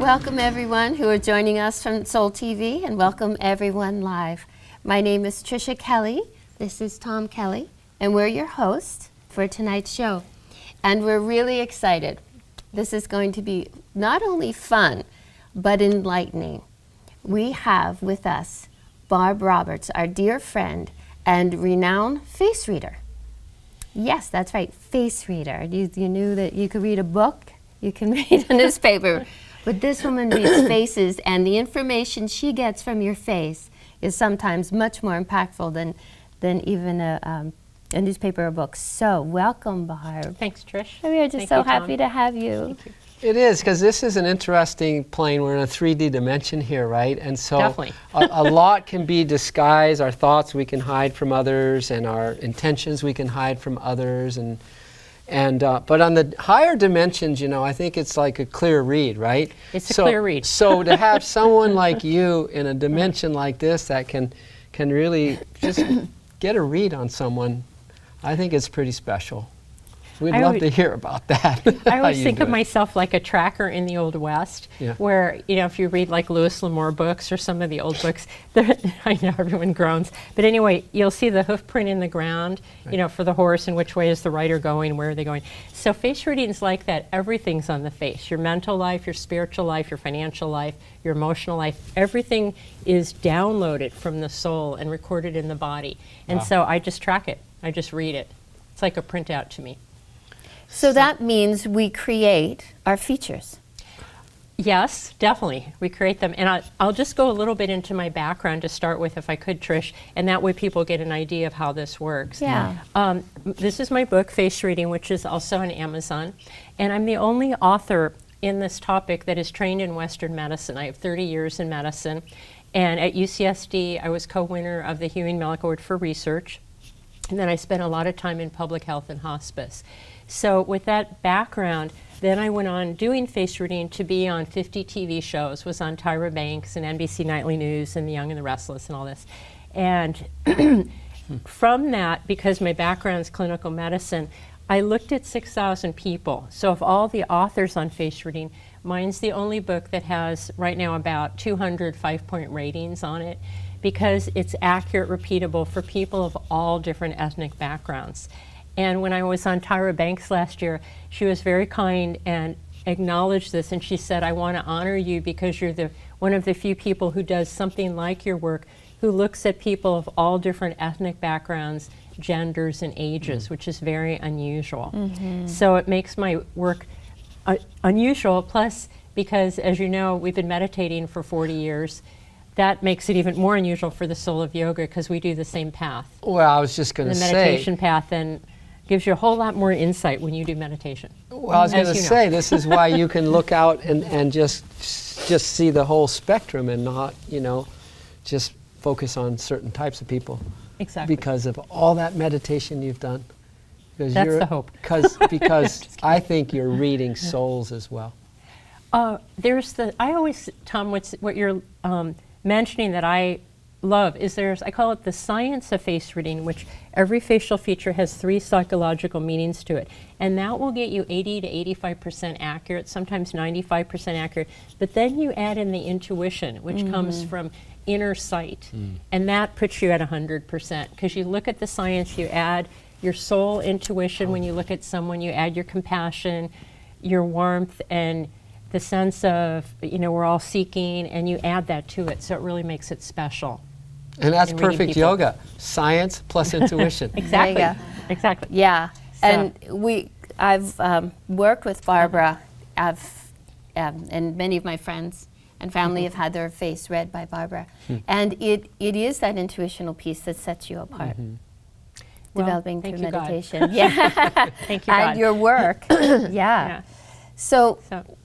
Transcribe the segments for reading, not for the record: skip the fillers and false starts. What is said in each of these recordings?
Welcome everyone who are joining us from Soul TV, and welcome everyone live. My name is Triska Kelly. This is Tom Kelly, and we're your hosts for tonight's show. And we're really excited. This is going to be not only fun, but enlightening. We have with us Barb Roberts, our dear friend and renowned face reader. Yes, that's right, face reader. You knew that you could read a book, you can read a newspaper, but this woman reads faces, and the information she gets from your face is sometimes much more impactful than even a newspaper or book. So, welcome, Barb. Thanks, Trish. We are just so happy to have you. Thank you. It is, because this is an interesting plane. We're in a 3D dimension here, right? And so Definitely. a lot can be disguised. Our thoughts we can hide from others, and our intentions we can hide from others. But on the higher dimensions, you know, I think it's like a clear read, right? It's a clear read. So to have someone like you in a dimension like this that can really just get a read on someone, I think it's pretty special. We'd love to hear about that. I always think of myself like a tracker in the Old West, where, you know, if you read like Louis L'Amour books or some of the old books, I know everyone groans, but anyway, you'll see the hoof print in the ground, you know, for the horse, and which way is the rider going, where are they going. So face reading is like that. Everything's on the face. Your mental life, your spiritual life, your financial life, your emotional life, everything is downloaded from the soul and recorded in the body. And so I just track it. I just read it. It's like a printout to me. So that means we create our features. Yes, definitely. We create them. And I'll just go a little bit into my background to start with, if I could, Trish, and that way people get an idea of how this works. Yeah. This is my book, Face Reading, which is also on Amazon. And I'm the only author in this topic that is trained in Western medicine. I have 30 years in medicine. And at UCSD, I was co-winner of the Huey Mellick Award for Research. And then I spent a lot of time in public health and hospice. So with that background, then I went on doing face reading to be on 50 TV shows, was on Tyra Banks and NBC Nightly News and The Young and the Restless and all this. And from that, because my background is clinical medicine, I looked at 6,000 people. So of all the authors on face reading, mine's the only book that has right now about 200 5-point ratings on it, because it's accurate, repeatable for people of all different ethnic backgrounds. And when I was on Tyra Banks last year, she was very kind and acknowledged this, and she said, I want to honor you because you're one of the few people who does something like your work, who looks at people of all different ethnic backgrounds, genders, and ages, which is very unusual. So it makes my work unusual, plus because, as you know, we've been meditating for 40 years. That makes it even more unusual for the Soul of Yoga, because we do the same path. Well, I was just going to say, the meditation path, and gives you a whole lot more insight when you do meditation. Well, I was going to say, this is why you can look out and just see the whole spectrum, and not, you know, just focus on certain types of people. Exactly. Because of all that meditation you've done. That's the hope. Because I think you're reading souls as well. I always, Tom, what you're mentioning that I love is I call it the science of face reading, which every facial feature has 3 psychological meanings to it. And that will get you 80 to 85% accurate, sometimes 95% accurate. But then you add in the intuition, which comes from inner sight. And that puts you at 100%. Because you look at the science, you add your soul intuition. When you look at someone, you add your compassion, your warmth, and the sense of, you know, we're all seeking, and you add that to it. So it really makes it special. And that's perfect yoga. Science plus intuition. Exactly. Exactly. Yeah. So. And I've worked with Barbara, and many of my friends and family have had their face read by Barbara. And it is that intuitional piece that sets you apart. Developing through meditation. Yeah. Thank you, God. And your work. Yeah. So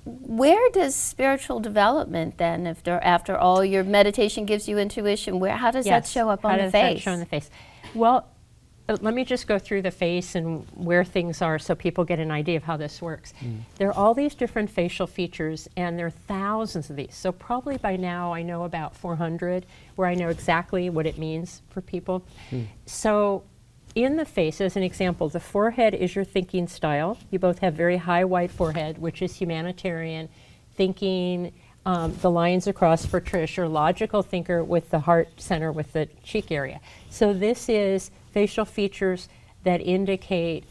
where does spiritual development then, after all your meditation gives you intuition, how does that show up on the face? How does that show on the face? Well, let me just go through the face and where things are so people get an idea of how this works. There are all these different facial features, and there are thousands of these. So probably by now I know about 400 where I know exactly what it means for people. So in the face, as an example, the forehead is your thinking style. You both have very high, wide forehead, which is humanitarian, thinking, the lines across for Trish are logical thinker with the heart center with the cheek area. So this is facial features that indicate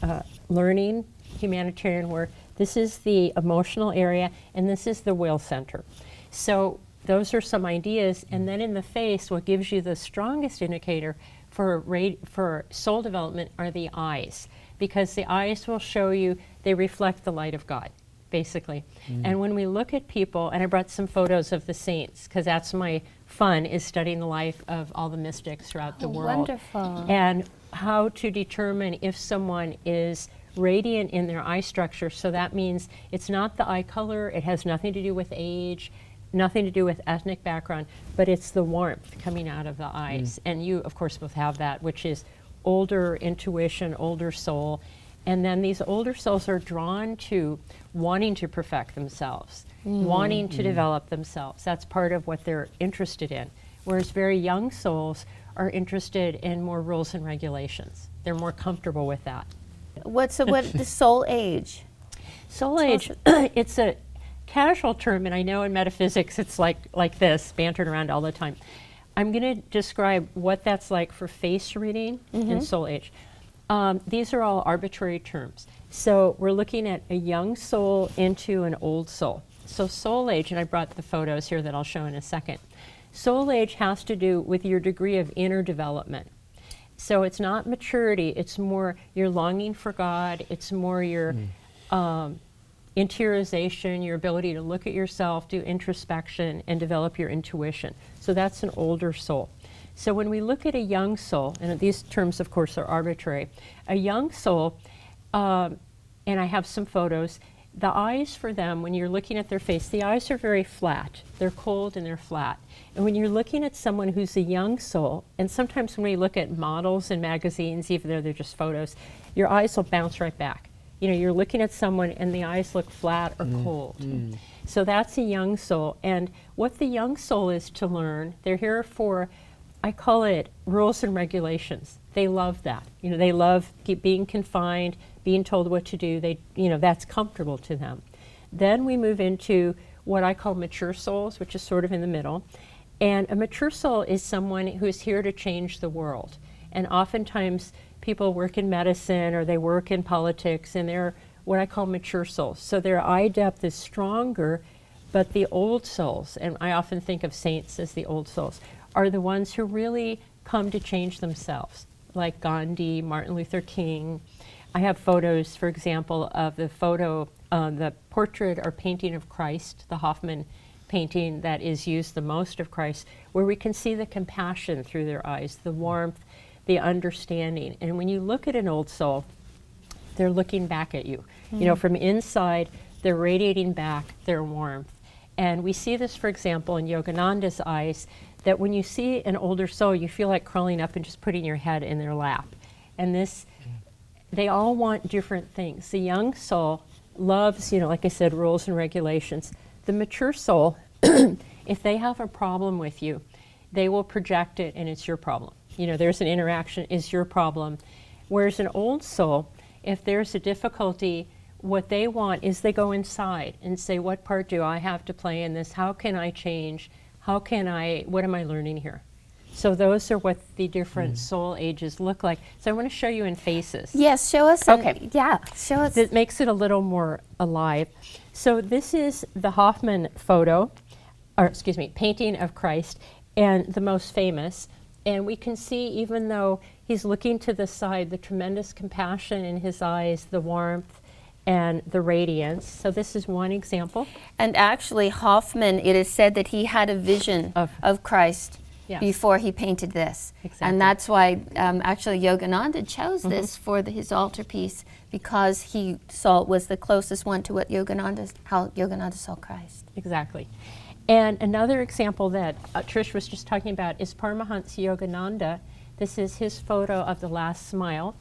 learning, humanitarian work. This is the emotional area, and this is the will center. So those are some ideas. And then in the face, what gives you the strongest indicator for soul development are the eyes, because the eyes will show you, they reflect the light of God, basically. And when we look at people, and I brought some photos of the saints, because that's my fun, is studying the life of all the mystics throughout the world. Wonderful. And how to determine if someone is radiant in their eye structure. So that means it's not the eye color, it has nothing to do with age, nothing to do with ethnic background, but it's the warmth coming out of the eyes. And you, of course, both have that, which is older intuition, older soul. And then these older souls are drawn to wanting to perfect themselves, wanting to develop themselves. That's part of what they're interested in. Whereas very young souls are interested in more rules and regulations. They're more comfortable with that. What the soul age? Soul age, it's a casual term, and I know in metaphysics it's like this, bantered around all the time. I'm going to describe what that's like for face reading and soul age. These are all arbitrary terms. So we're looking at a young soul into an old soul. So soul age, and I brought the photos here that I'll show in a second. Soul age has to do with your degree of inner development. So it's not maturity, it's more your longing for God, it's more your interiorization, your ability to look at yourself, do introspection, and develop your intuition. So that's an older soul. So when we look at a young soul, and these terms of course are arbitrary, a young soul, and I have some photos, the eyes for them, when you're looking at their face, the eyes are very flat. They're cold and they're flat. And when you're looking at someone who's a young soul, and sometimes when we look at models in magazines, even though they're just photos, your eyes will bounce right back. You know, you're looking at someone and the eyes look flat or cold. So that's a young soul. And what the young soul is to learn, they're here for, I call it rules and regulations. They love that. You know, they love being confined, being told what to do. They, you know, that's comfortable to them. Then we move into what I call mature souls, which is sort of in the middle. And a mature soul is someone who's here to change the world. And oftentimes people work in medicine or they work in politics, and they're what I call mature souls. So their eye depth is stronger, but the old souls, and I often think of saints as the old souls, are the ones who really come to change themselves, like Gandhi, Martin Luther King. I have photos, for example, of the portrait or painting of Christ, the Hoffman painting that is used the most of Christ, where we can see the compassion through their eyes, the warmth, the understanding. And when you look at an old soul, they're looking back at you. You know, from inside, they're radiating back their warmth. And we see this, for example, in Yogananda's eyes, that when you see an older soul, you feel like crawling up and just putting your head in their lap. And this, they all want different things. The young soul loves, you know, like I said, rules and regulations. The mature soul, if they have a problem with you, they will project it and it's your problem. You know, there's an interaction, it's your problem. Whereas an old soul, if there's a difficulty, what they want is they go inside and say, what part do I have to play in this? How can I change? What am I learning here? So those are what the different soul ages look like. So I want to show you in faces. Yes, show us. Okay. Yeah, show us. That makes it a little more alive. So this is the Hoffman painting of Christ, and the most famous. And we can see, even though he's looking to the side, the tremendous compassion in his eyes, the warmth, and the radiance. So this is one example. And actually, Hoffman, it is said that he had a vision of Christ before he painted this. Exactly. And that's why actually Yogananda chose this for his altarpiece, because he was the closest one to how Yogananda saw Christ. Exactly. And another example that Trish was just talking about is Paramahansa Yogananda. This is his photo of the last smile.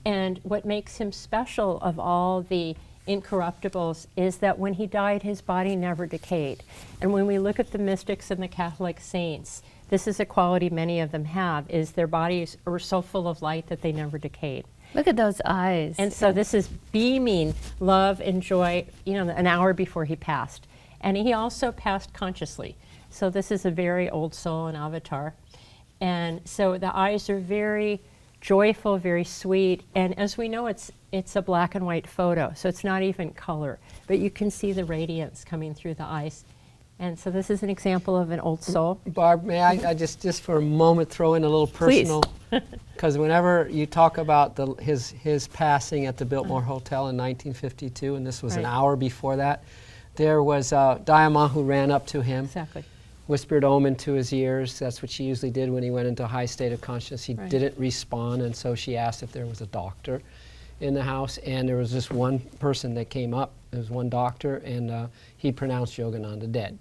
And what makes him special of all the incorruptibles is that when he died, his body never decayed. And when we look at the mystics and the Catholic saints, this is a quality many of them have, is their bodies were so full of light that they never decayed. Look at those eyes. And so this is beaming love and joy, you know, an hour before he passed. And he also passed consciously. So this is a very old soul, an avatar. And so the eyes are very joyful, very sweet. And as we know, it's a black and white photo, so it's not even color. But you can see the radiance coming through the eyes. And so this is an example of an old soul. Barb, may I just for a moment throw in a little personal? Because whenever you talk about his passing at the Biltmore Hotel in 1952, and this was an hour before that, there was Diamond who ran up to him, whispered Om into his ears. That's what she usually did when he went into a high state of consciousness. He didn't respond, and so she asked if there was a doctor in the house, and there was just one person that came up. There was one doctor, and he pronounced Yogananda dead.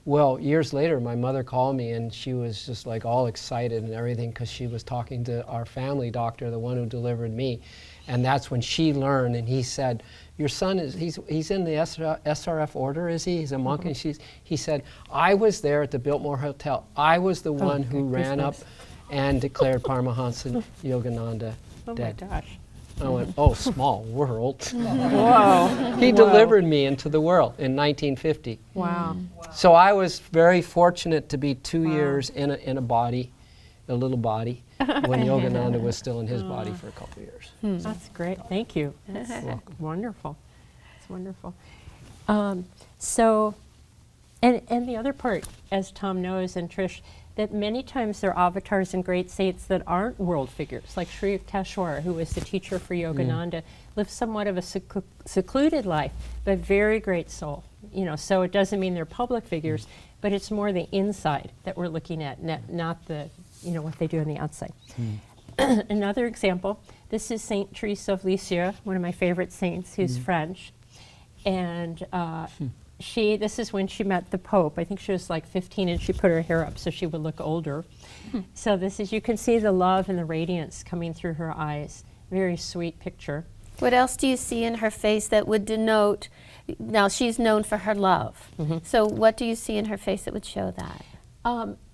Well, years later, my mother called me, and she was just like all excited and everything because she was talking to our family doctor, the one who delivered me. And that's when she learned, and he said, your son, he's in the SRF order, is he? He's a monk? And he said, I was there at the Biltmore Hotel. I was the one who ran up and declared Paramahansa Yogananda dead. Oh my gosh. I went, oh, small world. Whoa. He delivered me into the world in 1950. Wow. So I was very fortunate to be 2 years in a body, a little body, when Yogananda was still in his body for a couple of years. That's great. Thank you. That's wonderful. It's wonderful. So, and the other part, as Tom knows and Trish, that many times there are avatars and great saints that aren't world figures, like Sri Kashwar, who was the teacher for Yogananda, lived somewhat of a secluded life, but very great soul. You know, so it doesn't mean they're public figures, but it's more the inside that we're looking at, not the, you know, what they do on the outside. Another example, this is Saint Teresa of Lisieux, one of my favorite saints, who's French, and this is when she met the Pope. I think she was like 15 and she put her hair up so she would look older. So this is, you can see the love and the radiance coming through her eyes. Very sweet picture. What else do you see in her face that would denote, now she's known for her love. So what do you see in her face that would show that?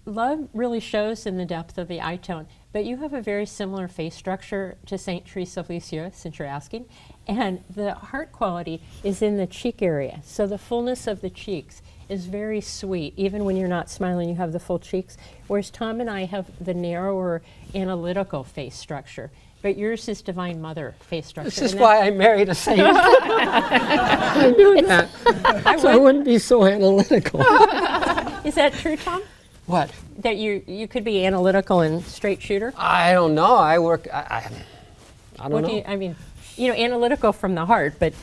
Love really shows in the depth of the eye tone, but you have a very similar face structure to Saint Teresa of Lisieux, since you're asking, and the heart quality is in the cheek area. So the fullness of the cheeks is very sweet. Even when you're not smiling, you have the full cheeks, whereas Tom and I have the narrower analytical face structure. But yours is Divine Mother face structure. This is why I married a saint. I knew that. So I wouldn't be so analytical. Is that true, Tom? What? That you could be analytical and straight shooter? I don't know. I don't know. I mean, you know, analytical from the heart, but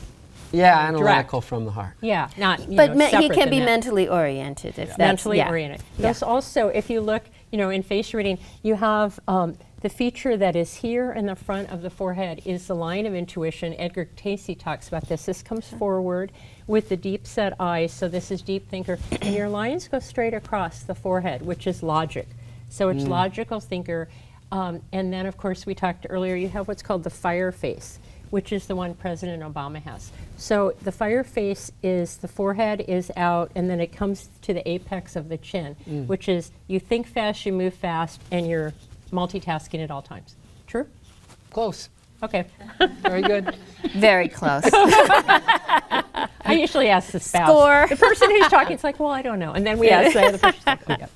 yeah, analytical from the heart. Yeah, not, but he separate can be than that. mentally oriented. If that's, mentally oriented. There's also, if you look, you know, in face reading, you have the feature that is here in the front of the forehead is the line of intuition. Edgar Cayce talks about this. This comes forward with the deep set eyes, so this is deep thinker, and your lines go straight across the forehead, which is logic. So it's logical thinker, and then of course we talked earlier, you have what's called the fire face, which is the one President Obama has. So the fire face is the forehead is out, and then it comes to the apex of the chin, which is you think fast, you move fast, and you're multitasking at all times. True? Close. Okay. Very good. Very close. I usually ask the spouse. Score. The person who's talking is like, well, I don't know. And then we ask the other person, like, oh,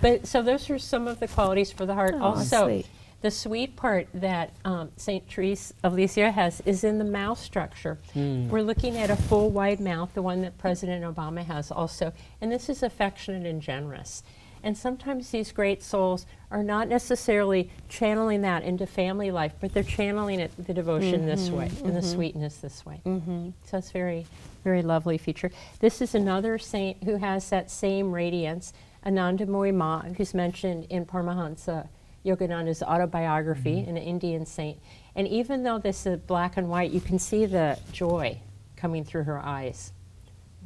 yeah. So those are some of the qualities for the heart. Oh, also, sweet. the sweet part that St. Teresa of Lisieux has is in the mouth structure. We're looking at a full wide mouth, the one that President Obama has also. And this is affectionate and generous. And sometimes these great souls are not necessarily channeling that into family life, but they're channeling it, the devotion this way, and the sweetness this way. So it's very, very lovely feature. This is another saint who has that same radiance, Anandamoyi Ma, who's mentioned in Paramahansa Yogananda's autobiography, an Indian saint. And even though this is black and white, you can see the joy coming through her eyes.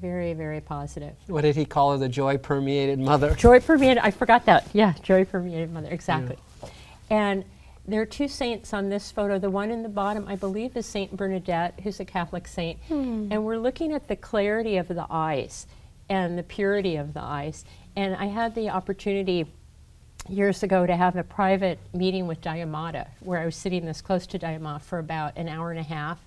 Very, very positive. What did he call her? The joy-permeated mother? Joy-permeated, I forgot that. Yeah, joy-permeated mother, exactly. Yeah. And there are two saints on this photo. The one in the bottom, I believe, is Saint Bernadette, who's a Catholic saint. And we're looking at the clarity of the eyes and the purity of the eyes. And I had the opportunity years ago to have a private meeting with Dayamata, where I was sitting this close to Dayamata for about an hour and a half.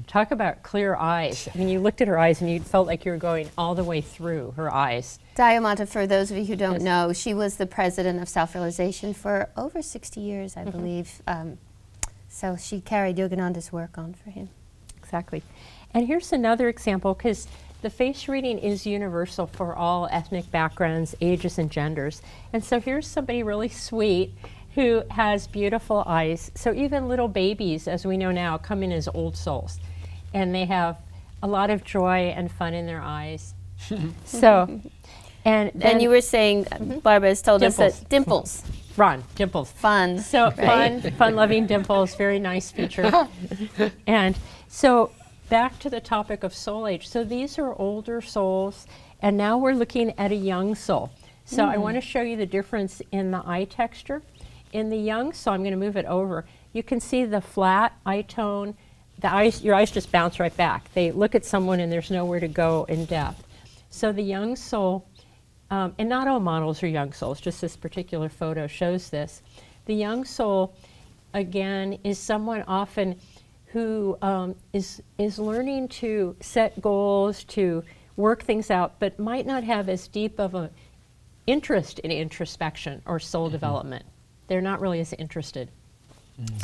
Talk about clear eyes. I mean, you looked at her eyes and you felt like you were going all the way through her eyes. Dayamata, for those of you who don't know, she was the president of Self-Realization for over 60 years, I believe. So she carried Yogananda's work on for him. Exactly. And here's another example, because the face reading is universal for all ethnic backgrounds, ages, and genders. And so here's somebody really sweet who has beautiful eyes. So even little babies, as we know now, come in as old souls. And they have a lot of joy and fun in their eyes. So, and you were saying, Barbara has told us Dimples. that dimples. Ron, dimples. Fun. So fun-loving dimples, very nice feature. And so back to the topic of soul age. So these are older souls, and now we're looking at a young soul. So I want to show you the difference in the eye texture. In the young soul, I'm going to move it over. You can see the flat eye tone. The eyes, your eyes just bounce right back. They look at someone and there's nowhere to go in depth. So the young soul, and not all models are young souls, just this particular photo shows this. The young soul, again, is someone often who is learning to set goals, to work things out, but might not have as deep of an interest in introspection or soul development. They're not really as interested.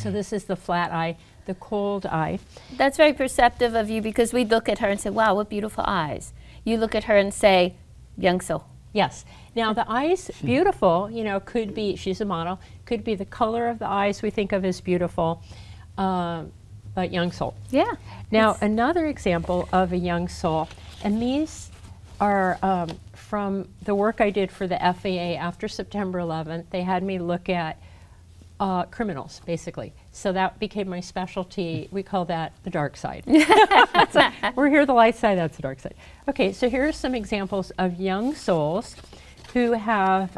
So this is the flat eye, the cold eye. That's very perceptive of you, because we look at her and say, wow, what beautiful eyes. You look at her and say, young soul. Yes. Now the eyes, beautiful, you know, could be, she's a model, could be the color of the eyes we think of as beautiful, but young soul. Yeah. Now another example of a young soul, and these are from the work I did for the FAA after September 11th. They had me look at criminals, basically. So that became my specialty. We call that the dark side. So we're here, the light side, that's the dark side. Okay, so here are some examples of young souls who have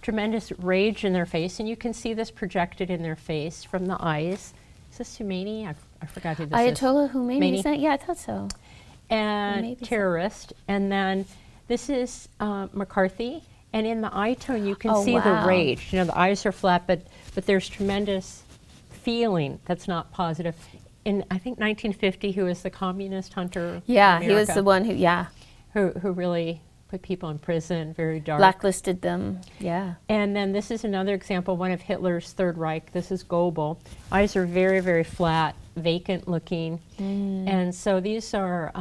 tremendous rage in their face, and you can see this projected in their face from the eyes. Is this Khomeini? I forgot who this is. Ayatollah Khomeini, is Khomeini. that? Yeah, I thought so. And Maybe so. terrorist. And then this is McCarthy. And in the eye tone, you can see the wow. rage. You know, the eyes are flat, but there's tremendous feeling that's not positive. In, I think, 1950, who was the communist hunter? Yeah, in he was America, the one who, who really put people in prison, very dark. blacklisted them. Yeah. And then this is another example, one of Hitler's Third Reich. This is Goebel. Eyes are very, very flat, vacant looking. And so these are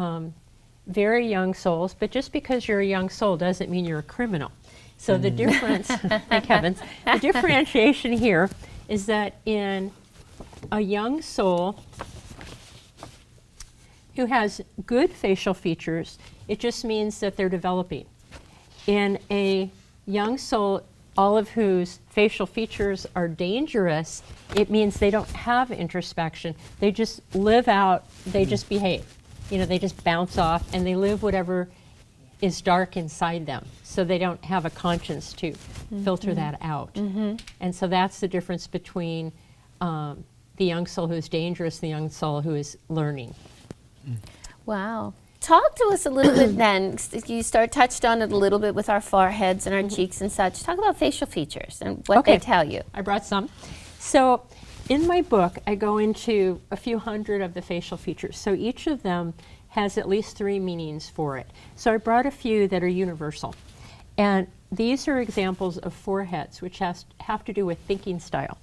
very young souls, but just because you're a young soul doesn't mean you're a criminal. So the difference, thank heavens, the differentiation here is that in a young soul who has good facial features, it just means that they're developing. In a young soul, all of whose facial features are dangerous, it means they don't have introspection. They just live out, they just behave. You know, they just bounce off and they live whatever is dark inside them. So they don't have a conscience to filter that out. And so that's the difference between the young soul who's dangerous and the young soul who is learning. Wow. Talk to us a little bit then. You touched on it a little bit with our foreheads and our cheeks and such. Talk about facial features and what they tell you. I brought some. So in my book, I go into a few hundred of the facial features. So each of them has at least 3 meanings for it. So I brought a few that are universal. And these are examples of foreheads, which have to do with thinking style.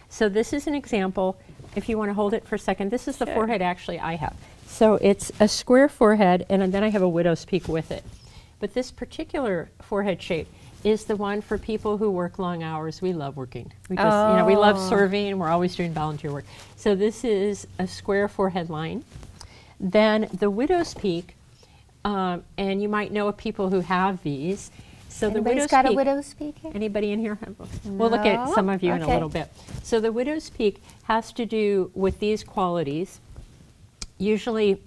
So this is an example, if you want to hold it for a second. This is the forehead actually I have. So it's a square forehead, and then I have a widow's peak with it. But this particular forehead shape is the one for people who work long hours. We love working. We just, you know, we love serving. We're always doing volunteer work. So this is a square forehead line. Then the widow's peak, and you might know of people who have these. So Anybody's the widow's got peak. a widow's peak here? Anybody in here? We'll look at some of you in a little bit. So the widow's peak has to do with these qualities. Usually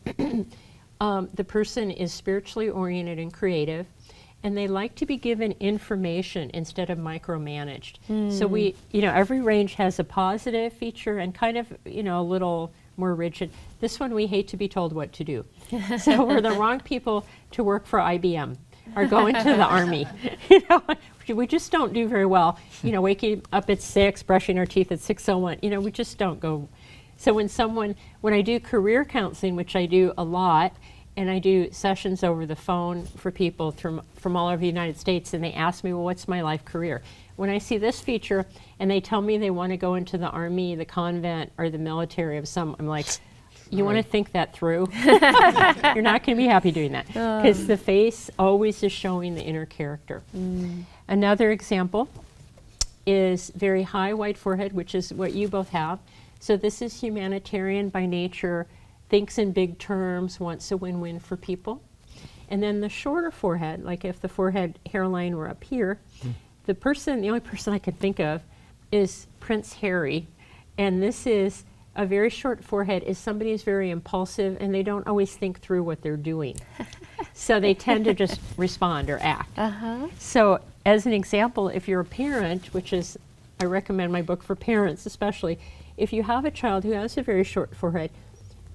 the person is spiritually oriented and creative, and they like to be given information instead of micromanaged. So we, you know, every range has a positive feature and kind of, you know, a little more rigid. This one, we hate to be told what to do. So we're the wrong people to work for IBM. are going to the Army. We just don't do very well. Waking up at 6, brushing our teeth at 6:01. We just don't go. So when I do career counseling, which I do a lot, and I do sessions over the phone for people from all over the United States, and they ask me, well, what's my life career? When I see this feature and they tell me they want to go into the Army, the convent, or the military of some, I'm like, you want to think that through? You're not going to be happy doing that, because the face always is showing the inner character. Another example is very high white forehead, which is what you both have. So this is humanitarian by nature, thinks in big terms, wants a win-win for people. And then the shorter forehead, like if the forehead hairline were up here, the only person I can think of is Prince Harry. And this is a very short forehead, is somebody who's very impulsive and they don't always think through what they're doing. So they tend to just respond or act. So as an example, if you're a parent, which is, I recommend my book for parents especially, if you have a child who has a very short forehead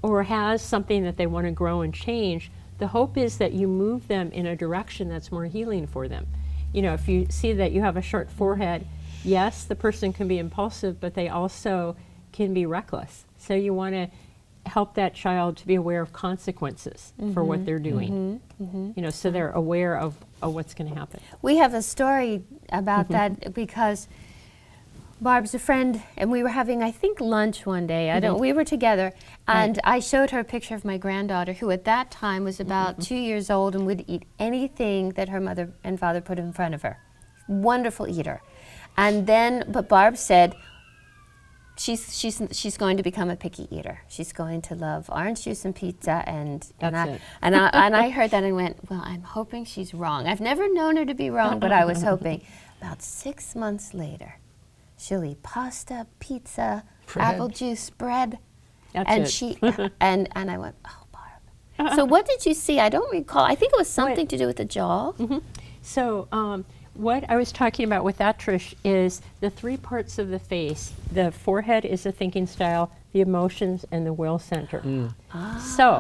or has something that they want to grow and change, the hope is that you move them in a direction that's more healing for them. If you see that you have a short forehead, yes, the person can be impulsive, but they also can be reckless. So you want to help that child to be aware of consequences for what they're doing. So they're aware of what's going to happen. We have a story about that because Barb's a friend, and we were having, I think, lunch one day. We were together, and I showed her a picture of my granddaughter, who at that time was about 2 years old and would eat anything that her mother and father put in front of her. Wonderful eater. But Barb said, she's going to become a picky eater. She's going to love orange juice and pizza, and I heard that and went, well, I'm hoping she's wrong. I've never known her to be wrong, but I was hoping. About 6 months later, she'll eat pasta, pizza, apple juice, bread. That's it. And I went, oh, Barb. So what did you see? I don't recall. I think it was something to do with the jaw. So what I was talking about with that, Trish, is the 3 parts of the face. The forehead is a thinking style, the emotions, and the will center. So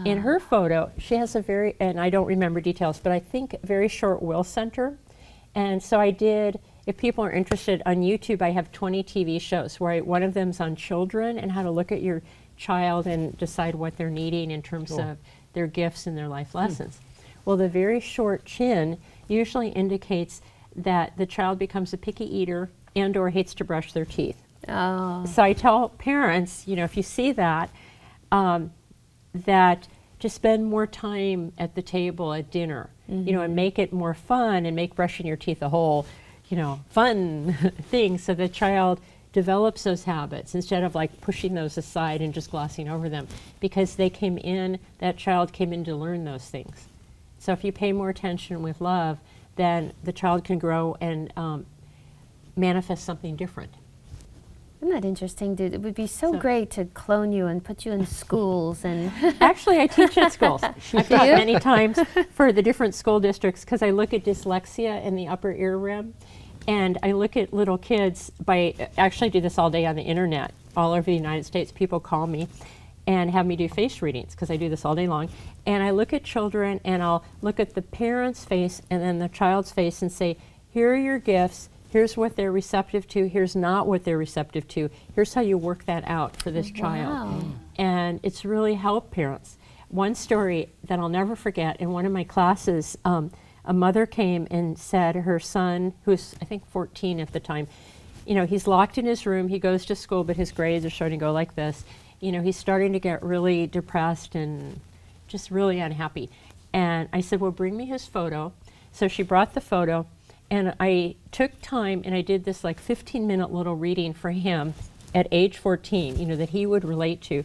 in her photo, she has a very, and I don't remember details, but I think very short will center. And so I did, if people are interested, on YouTube, I have 20 TV shows where one of them's on children and how to look at your child and decide what they're needing in terms of their gifts and their life lessons. Well, the very short chin usually indicates that the child becomes a picky eater and or hates to brush their teeth. So I tell parents, if you see that, that to spend more time at the table at dinner, and make it more fun and make brushing your teeth a whole, fun thing, so the child develops those habits instead of like pushing those aside and just glossing over them, because that child came in to learn those things. So if you pay more attention with love, then the child can grow and manifest something different. Isn't that interesting, dude? It would be so great to clone you and put you in schools and... Actually, I teach at schools. I've taught many times for the different school districts, because I look at dyslexia in the upper ear rim, and I look at little kids actually do this all day on the internet, all over the United States. People call me and have me do face readings, because I do this all day long. And I look at children, and I'll look at the parent's face and then the child's face and say, here are your gifts. Here's what they're receptive to. Here's not what they're receptive to. Here's how you work that out for this child. And it's really helped parents. One story that I'll never forget, in one of my classes, a mother came and said her son, who's I think 14 at the time, he's locked in his room. He goes to school, but his grades are starting to go like this. He's starting to get really depressed and just really unhappy. And I said, well, bring me his photo. So she brought the photo. And I took time and I did this like 15-minute little reading for him at age 14, that he would relate to.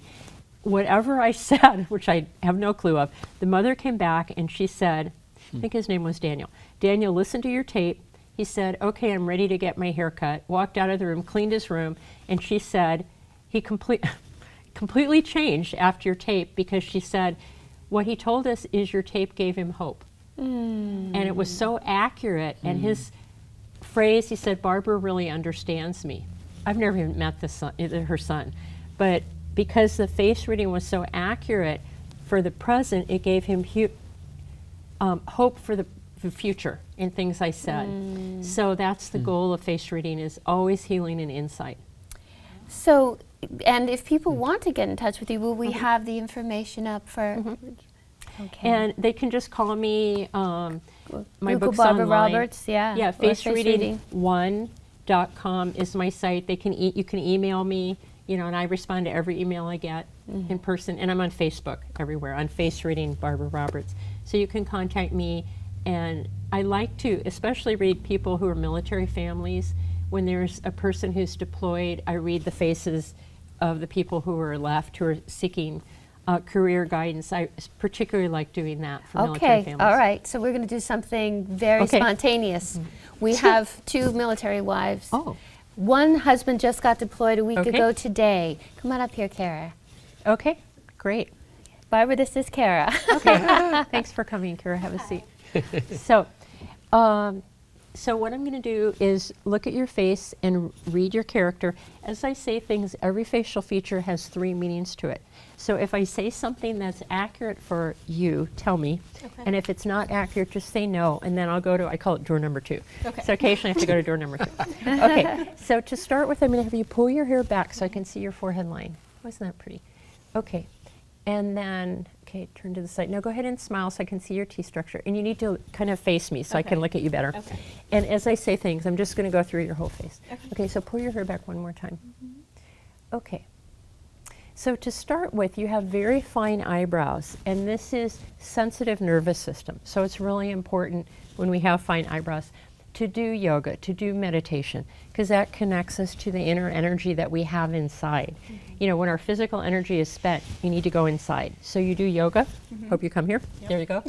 Whatever I said, which I have no clue of, the mother came back and she said, I think his name was Daniel. Daniel, listen to your tape. He said, okay, I'm ready to get my hair cut. Walked out of the room, cleaned his room, and she said, he completely changed after your tape, because she said, what he told us is your tape gave him hope. And it was so accurate, and his phrase, he said, Barbara really understands me. I've never even met her son, but because the face reading was so accurate for the present, it gave him hope for the future in things I said. So that's the goal of face reading, is always healing and insight. So, and if people want to get in touch with you, will we have the information up for? Okay. And they can just call me. My Google book's Barbara online. Roberts, yeah. Yeah, or Face Reading. facereading1.com is my site. They can you can email me, you know, and I respond to every email I get in person. And I'm on Facebook everywhere on Face Reading Barbara Roberts. So you can contact me. And I like to especially read people who are military families. When there's a person who's deployed, I read the faces of the people who are left, who are seeking career guidance. I particularly like doing that for military Okay, families. all right. So we're going to do something very Okay. spontaneous. We have 2 military wives. Oh, One husband just got deployed a week Okay. ago today. Come on up here, Kara. okay, great. Barbara, this is Kara. Okay, thanks for coming, Kara. Have a seat. So, so what I'm going to do is look at your face and read your character. As I say things, every facial feature has 3 meanings to it. So if I say something that's accurate for you, tell me. Okay. And if it's not accurate, just say no, and then I'll go to, I call it door number 2. Okay. So occasionally I have to go to door number 2. Okay, so to start with, I'm going to have you pull your hair back so I can see your forehead line. Wasn't that pretty? Okay, and then, okay, turn to the side. Now go ahead and smile so I can see your teeth structure. And you need to kind of face me so I can Okay. look at you better. Okay. And as I say things, I'm just going to go through your whole face. Okay. Okay, so pull your hair back one more time. Okay. So to start with, you have very fine eyebrows, and this is sensitive nervous system. So it's really important when we have fine eyebrows to do yoga, to do meditation, because that connects us to the inner energy that we have inside. You know, when our physical energy is spent, you need to go inside. So you do yoga. Hope you come here. There you go.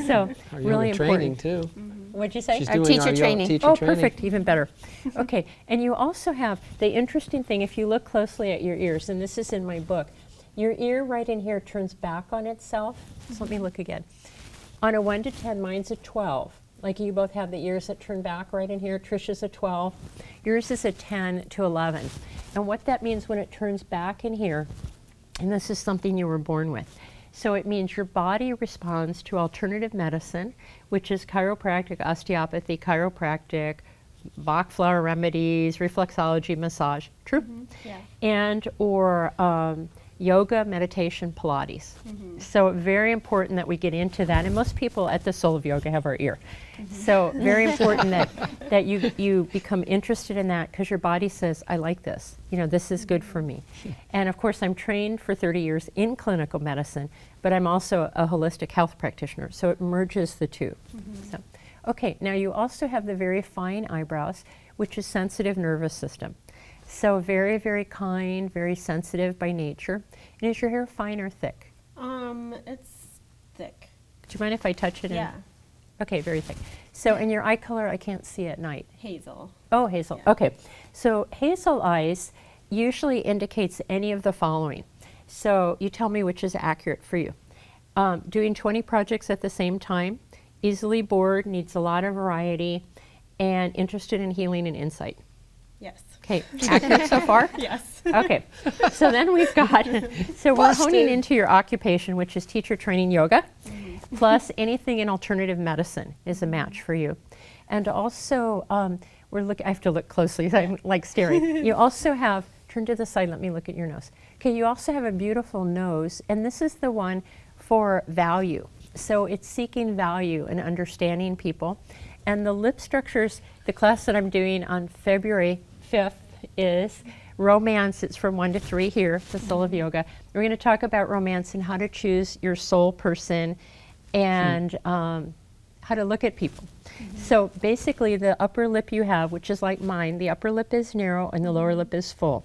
So Our really yoga training important. too. What'd you say? She's Our doing teacher our yoga training. teacher Oh, training. perfect, even better. Okay, and you also have the interesting thing, if you look closely at your ears, and this is in my book, your ear right in here turns back on itself. So let me look again. On a 1 to 10, mine's a 12. Like you both have the ears that turn back right in here. Trisha's a 12. Yours is a 10 to 11. And what that means when it turns back in here, and this is something you were born with. So it means your body responds to alternative medicine, which is chiropractic, osteopathy, chiropractic, Bach flower remedies, reflexology, massage. True? Yeah. And or yoga, meditation, Pilates. So very important that we get into that. And most people at the Soul of Yoga have our ear. So very important that you become interested in that, because your body says, I like this. You know, this is good for me. And of course, I'm trained for 30 years in clinical medicine, but I'm also a holistic health practitioner. So it merges the two. So, okay, now you also have the very fine eyebrows, which is sensitive nervous system. So very, very kind, very sensitive by nature. And is your hair fine or thick? It's thick. Do you mind if I touch it? Yeah. Okay, very thick. So, and your eye color, I can't see at night. Hazel. Oh, hazel. Yeah. Okay. So hazel eyes usually indicates any of the following. So you tell me which is accurate for you. Doing 20 projects at the same time, easily bored, needs a lot of variety, and interested in healing and insight. Yes. Okay, accurate so far? Yes. Okay, so then we've got, so we're honing into your occupation, which is teacher training yoga, plus anything in alternative medicine is a match for you. And also, I have to look closely, I'm like staring. You also have, turn to the side, let me look at your nose. Okay, you also have a beautiful nose, and this is the one for value. So it's seeking value and understanding people. And the lip structures, the class that I'm doing on February 5th is romance. It's from 1 to 3 here, the Soul of Yoga. We're going to talk about romance and how to choose your soul person and how to look at people. So basically the upper lip you have, which is like mine, the upper lip is narrow and the lower lip is full.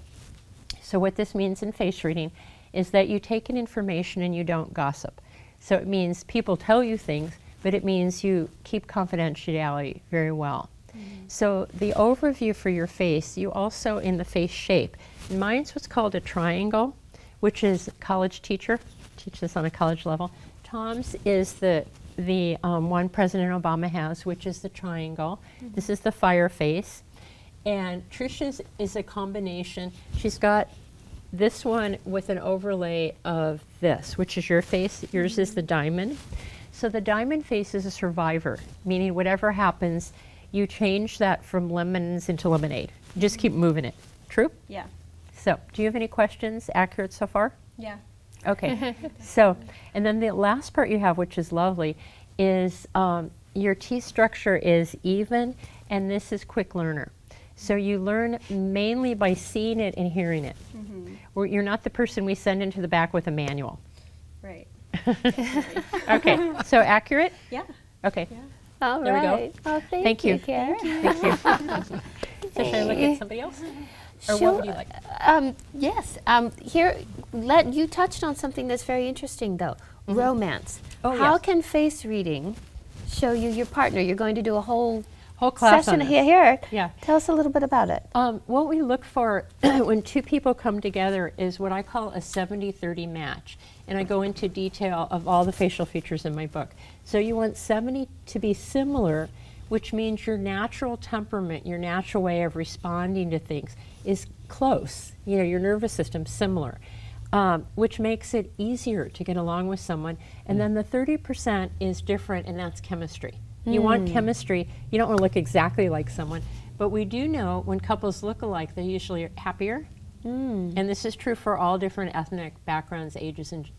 So what this means in face reading is that you take in information and you don't gossip. So it means people tell you things, but it means you keep confidentiality very well. So the overview for your face, you also in the face shape. Mine's what's called a triangle, which is college teacher, teach this on a college level. Tom's is the one President Obama has, which is the triangle. This is the fire face. And Trisha's is a combination. She's got this one with an overlay of this, which is your face. Yours is the diamond. So the diamond face is a survivor, meaning whatever happens, you change that from lemons into lemonade. Just keep moving it. True? Yeah. So, do you have any questions? Accurate so far? Yeah. Okay. So, and then the last part you have, which is lovely, is your T structure is even, and this is quick learner. So you learn mainly by seeing it and hearing it. Where you're not the person we send into the back with a manual. Right. Okay. So accurate? Yeah. Okay. Yeah. All There we go. right. Oh, Thank you. Kara. Thank you. So should I look at somebody else? Or what would you like? Yes. Here, you touched on something that's very interesting, though. Romance. Oh, How yes. can face reading show you your partner? You're going to do a whole Class session on this. here. Yeah. Tell us a little bit about it. What we look for when two people come together is what I call a 70-30 match. And I go into detail of all the facial features in my book. So you want 70 to be similar, which means your natural temperament, your natural way of responding to things is close. You know, your nervous system's similar, which makes it easier to get along with someone. And then the 30% is different, and that's chemistry. You want chemistry. You don't want to look exactly like someone. But we do know when couples look alike, they're usually happier. And this is true for all different ethnic backgrounds, ages, and,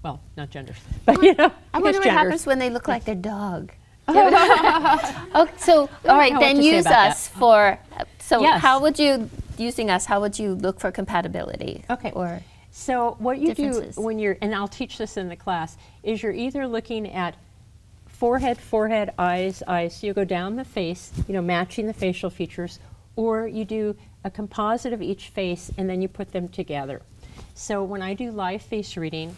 well, not genders, but you know, I wonder what genders. happens when they look like their dog. Oh, so, all right, know what then to say use about us for, so Yes. how would you, using us, how would you look for compatibility? Okay. Or So what you do differences. when you're, and I'll teach this in the class, is you're either looking at forehead, eyes. So you go down the face, you know, matching the facial features, or you do a composite of each face and then you put them together. So when I do live face reading,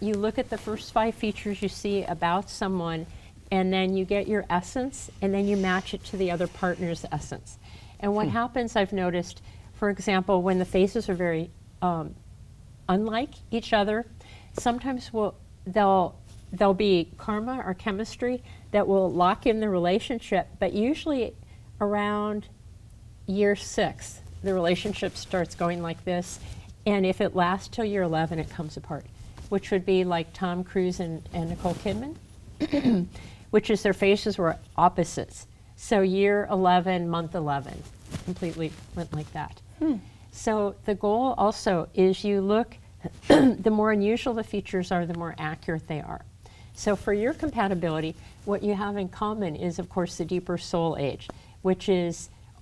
you look at the first 5 features you see about someone, and then you get your essence, and then you match it to the other partner's essence. And what happens, I've noticed, for example, when the faces are very unlike each other, sometimes there'll be karma or chemistry that will lock in the relationship, but usually around year 6, the relationship starts going like this, and if it lasts till year 11, it comes apart, which would be like Tom Cruise and Nicole Kidman, which is their faces were opposites. So year 11, month 11, completely went like that. So the goal also is you look, the more unusual the features are, the more accurate they are. So for your compatibility, what you have in common is, of course, the deeper soul age, which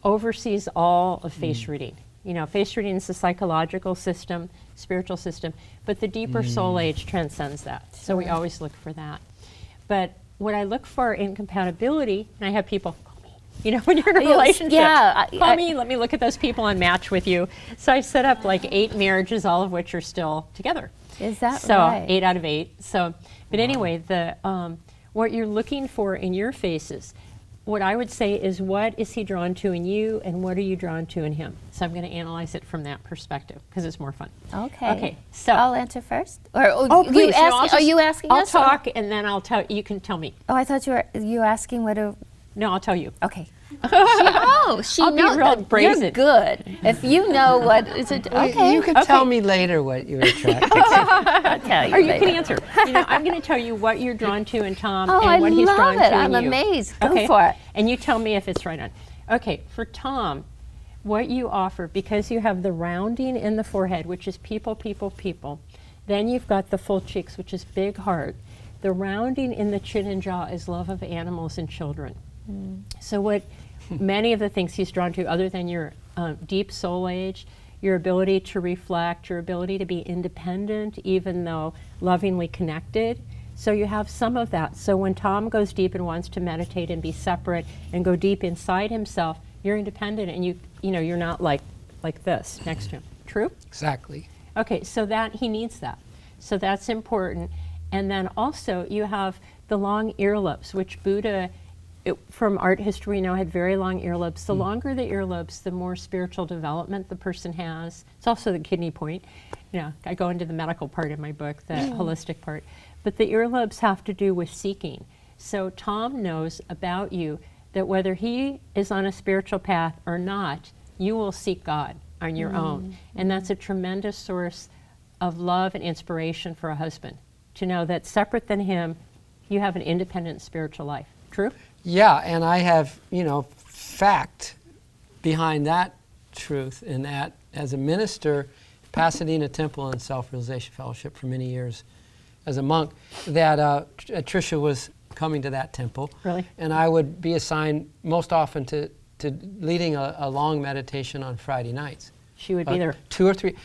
oversees all of face reading. You know, face reading is the psychological system, spiritual system, but the deeper soul age transcends that. So we always look for that. But what I look for in compatibility, and I have people call me, you know, when you're in a relationship, call me, let me look at those people and match with you. So I set up like 8 marriages, all of which are still together. is that So right? 8 out of 8. So, but anyway, what you're looking for in your faces, what I would say is, what is he drawn to in you, and what are you drawn to in him? So I'm going to analyze it from that perspective because it's more fun. Okay. Okay. So I'll answer first. Or oh, please, no, I'll are you asking I'll us? or- talk, and then I'll tell. You can tell me. Oh, I thought you were asking what a. No, I'll tell you. Okay. She I'll be knows real that. brazen. You're good. If you know what is it. Okay. You can tell me later what you're attracted to. I'll tell you. Or you later. can answer. You know, I'm going to tell you what you're drawn to in Tom Oh, and I what he's love drawn it. to I'm in you. amazed. Go Okay? for it. And you tell me if it's right on. Okay, for Tom, what you offer, because you have the rounding in the forehead, which is people. Then you've got the full cheeks, which is big heart. The rounding in the chin and jaw is love of animals and children. So what many of the things he's drawn to, other than your deep soul age, your ability to reflect, your ability to be independent, even though lovingly connected. So you have some of that. So when Tom goes deep and wants to meditate and be separate and go deep inside himself, you're independent, and you're not like this next to him. True? Exactly. Okay, so that he needs that. So that's important. And then also you have the long earlobes, which Buddha, from art history, we know had very long earlobes. The longer the earlobes, the more spiritual development the person has. It's also the kidney point. You know, I go into the medical part in my book, the holistic part. But the earlobes have to do with seeking. So Tom knows about you that whether he is on a spiritual path or not, you will seek God on your own. And that's a tremendous source of love and inspiration for a husband, to know that separate than him, You have an independent spiritual life. True? Yeah, and I have, fact behind that truth in that as a minister, Pasadena Temple and Self-Realization Fellowship for many years as a monk, that Tricia was coming to that temple. Really? And I would be assigned most often to leading a long meditation on Friday nights. She would be there. 2 or 3.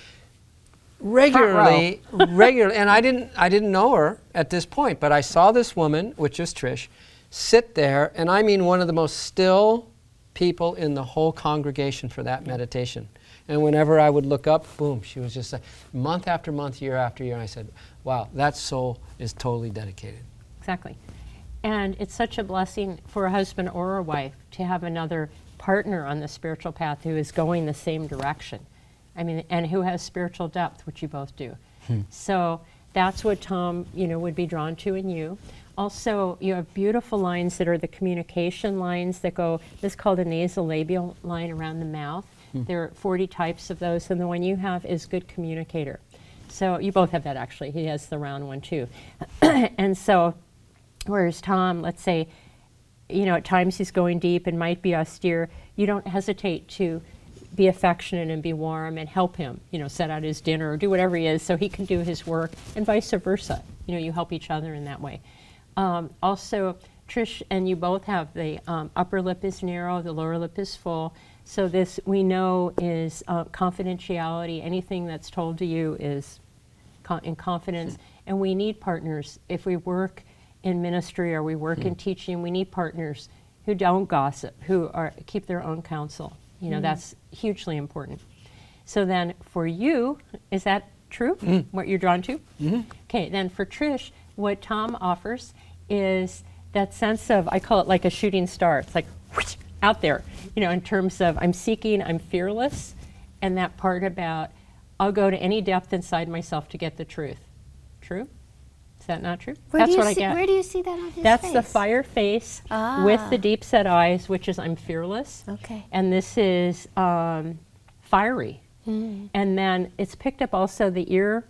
Regularly, and I didn't know her at this point, but I saw this woman, which is Trish, sit there, and I mean one of the most still people in the whole congregation for that meditation. And whenever I would look up, boom, she was just month after month, year after year, and I said, wow, that soul is totally dedicated. Exactly. And it's such a blessing for a husband or a wife to have another partner on the spiritual path who is going the same direction. I mean, and who has spiritual depth, which you both do. So that's what Tom, would be drawn to in you. Also, you have beautiful lines that are the communication lines that go, this is called a nasolabial line around the mouth. There are 40 types of those, and the one you have is good communicator. So you both have that, actually. He has the round one, too. And so, whereas Tom, let's say, at times he's going deep and might be austere, you don't hesitate to be affectionate and be warm and help him, set out his dinner or do whatever he is so he can do his work, and vice versa. You help each other in that way. Also, Trish and you both have the upper lip is narrow, the lower lip is full. So this, we know, is confidentiality. Anything that's told to you is in confidence. And we need partners. If we work in ministry or we work in teaching, we need partners who don't gossip, who keep their own counsel. That's hugely important. So then for you, is that true, what you're drawn to? Okay, then for Trish, what Tom offers is that sense of, I call it like a shooting star. It's like whoosh, out there, in terms of I'm seeking, I'm fearless, and that part about I'll go to any depth inside myself to get the truth. True? Is that not true? That's what I get. Where do you see that on his face? That's the fire face with the deep set eyes, which is I'm fearless. Okay. And this is fiery. And then it's picked up also the ear.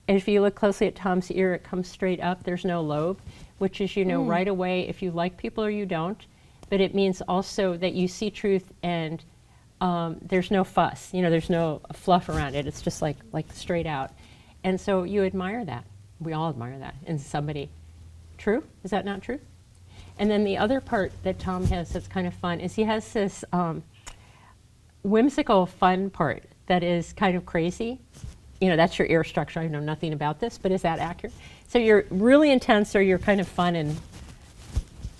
If you look closely at Tom's ear, it comes straight up. There's no lobe, which is, right away if you like people or you don't. But it means also that you see truth and there's no fuss. There's no fluff around it. It's just like straight out. And so you admire that. We all admire that in somebody. True? Is that not true? And then the other part that Tom has that's kind of fun is he has this whimsical fun part that is kind of crazy. That's your ear structure. I know nothing about this, but is that accurate? So you're really intense or you're kind of fun and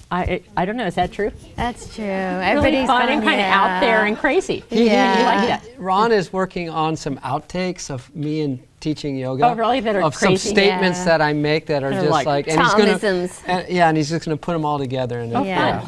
I don't know, is that true? That's true. Really Everybody's fun and kind of out there and crazy. Yeah. You like that? Ron is working on some outtakes of me and teaching yoga. Oh, really? That are of crazy? some statements that I make that are Kinda just like and he's Thomisms. and he's just going to put them all together. And Yeah.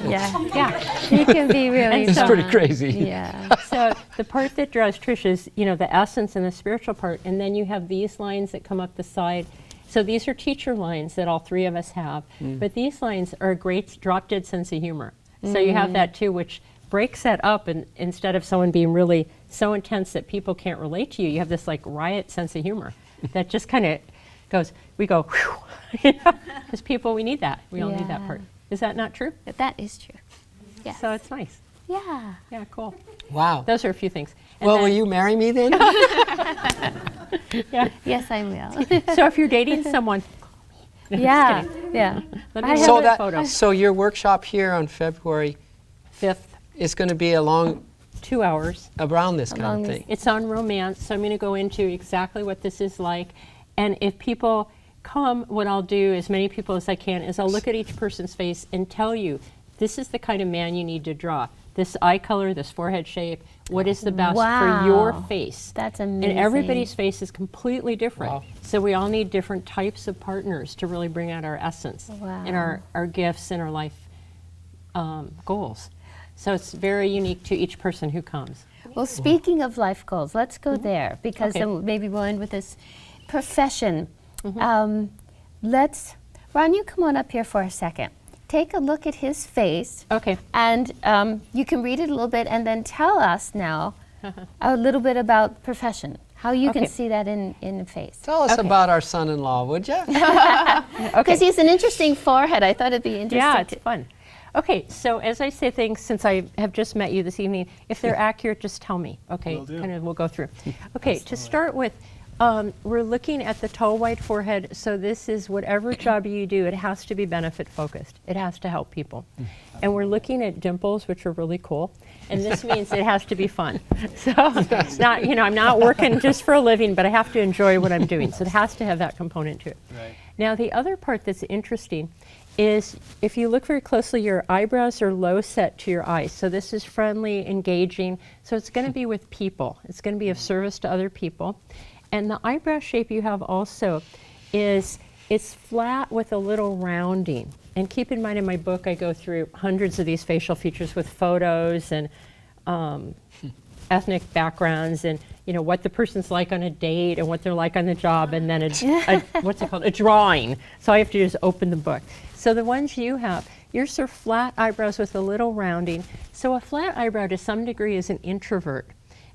He can be really it's fun. pretty crazy. Yeah. So the part that draws Trish is, the essence and the spiritual part, and then you have these lines that come up the side. So these are teacher lines that all three of us have, but these lines are a great drop-dead sense of humor. So you have that too, which breaks that up, and instead of someone being really so intense that people can't relate to you, you have this like riot sense of humor that just kind of goes, we go, because people, we need that. We all need that part. Is that not true? That is true. Yes. So it's nice. Yeah. Yeah, cool. Wow. Those are a few things. And Well, then- will you marry me then? Yeah. Yes, I will. So if you're dating someone, no, just Yeah. kidding. Yeah. Let me I look have at the photo. So your workshop here on February 5th, is going to be along 2 hours. around this kind Along of this- thing. It's on romance, so I'm going to go into exactly what this is like. And if people come, what I'll do, as many people as I can, is I'll look at each person's face and tell you, this is the kind of man you need to draw. This eye color, this forehead shape, what is the best for your Wow. face? That's amazing. And everybody's face is completely different. Wow. So we all need different types of partners to really bring out our essence and our gifts and our life goals. So it's very unique to each person who comes. Well, speaking of life goals, let's go there because Okay. then maybe we'll end with this profession. Ron, you come on up here for a second. Take a look at his face. Okay. And you can read it a little bit and then tell us now a little bit about profession. how you can Okay. see that in the face. Tell us Okay. about our son-in-law, would you? Because he's an interesting forehead. I thought it'd be interesting. Yeah, it's fun. Okay, so as I say things, since I have just met you this evening, if they're accurate, just tell me. Okay, Will do. kind of we'll go through. Okay, to start with, we're looking at the tall, white forehead. So this is whatever job you do, it has to be benefit focused. It has to help people. And we're looking at dimples, which are really cool. And this means it has to be fun. So it's not, I'm not working just for a living, but I have to enjoy what I'm doing. So it has to have that component to it. Right. Now, the other part that's interesting is if you look very closely, your eyebrows are low set to your eyes. So this is friendly, engaging. So it's going to be with people. It's going to be of service to other people. And the eyebrow shape you have also is it's flat with a little rounding. And keep in mind, in my book, I go through hundreds of these facial features with photos and ethnic backgrounds and what the person's like on a date and what they're like on the job, and then what's it called, a drawing. So I have to just open the book. So the ones you have, yours are flat eyebrows with a little rounding. So a flat eyebrow to some degree is an introvert,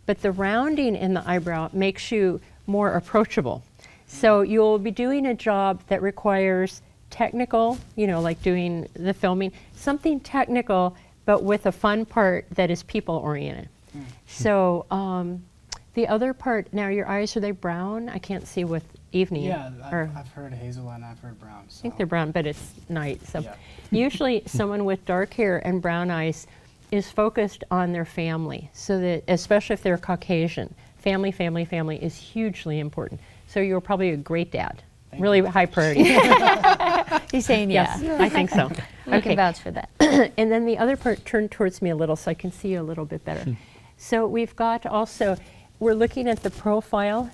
but the rounding in the eyebrow makes you more approachable. So you'll be doing a job that requires technical, like doing the filming, something technical, but with a fun part that is people oriented. So the other part, now your eyes, are they brown? I can't see with evening. Yeah, or I've heard hazel and I've heard brown. So. I think they're brown, but it's night. So Yeah. usually someone with dark hair and brown eyes is focused on their family. So that, especially if they're Caucasian, family is hugely important. So you're probably a great dad. Really high priority. He's saying Yes, I think so. I can vouch for that. And then the other part, turn towards me a little so I can see you a little bit better. So we've got also, we're looking at the profile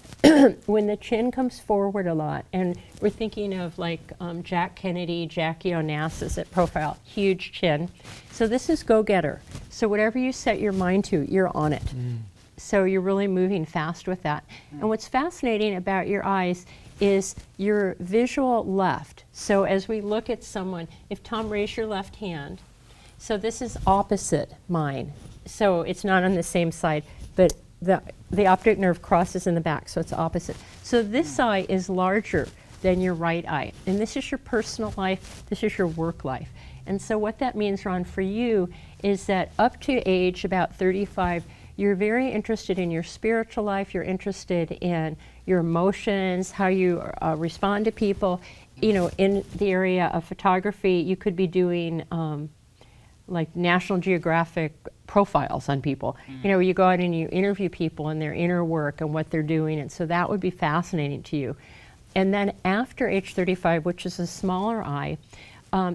when the chin comes forward a lot, and we're thinking of like Jack Kennedy, Jackie Onassis at profile, huge chin. So this is go-getter. So whatever you set your mind to, you're on it. So you're really moving fast with that. And what's fascinating about your eyes is your visual left. So as we look at someone, if Tom, raise your left hand. So this is opposite mine. So it's not on the same side, but the optic nerve crosses in the back, so it's opposite. So this eye is larger than your right eye. And this is your personal life, this is your work life. And so what that means, Ron, for you is that up to age about 35, you're very interested in your spiritual life, you're interested in your emotions, how you respond to people. In the area of photography, you could be doing like National Geographic profiles on people. You go out and you interview people and their inner work and what they're doing, and so that would be fascinating to you. And then after age 35, which is a smaller eye,